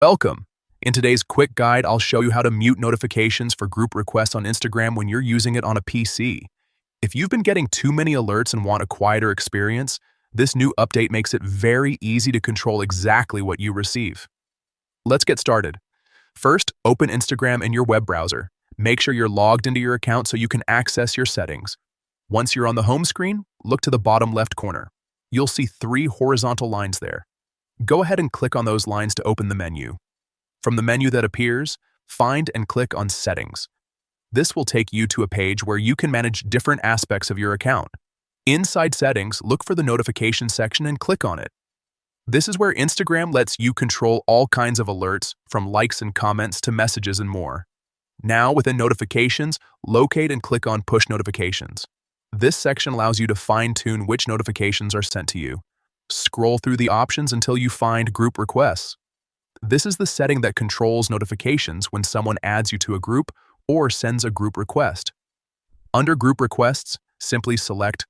Welcome! In today's quick guide, I'll show you how to mute notifications for group requests on Instagram when you're using it on a PC. If you've been getting too many alerts and want a quieter experience, this new update makes it very easy to control exactly what you receive. Let's get started. First, open Instagram in your web browser. Make sure you're logged into your account so you can access your settings. Once you're on the home screen, look to the bottom left corner. You'll see 3 horizontal lines there. Go ahead and click on those lines to open the menu. From the menu that appears, find and click on Settings. This will take you to a page where you can manage different aspects of your account. Inside Settings, look for the Notification section and click on it. This is where Instagram lets you control all kinds of alerts, from likes and comments to messages and more. Now, within Notifications, locate and click on Push Notifications. This section allows you to fine-tune which notifications are sent to you. Scroll through the options until you find Group Requests. This is the setting that controls notifications when someone adds you to a group or sends a group request. Under Group Requests, simply select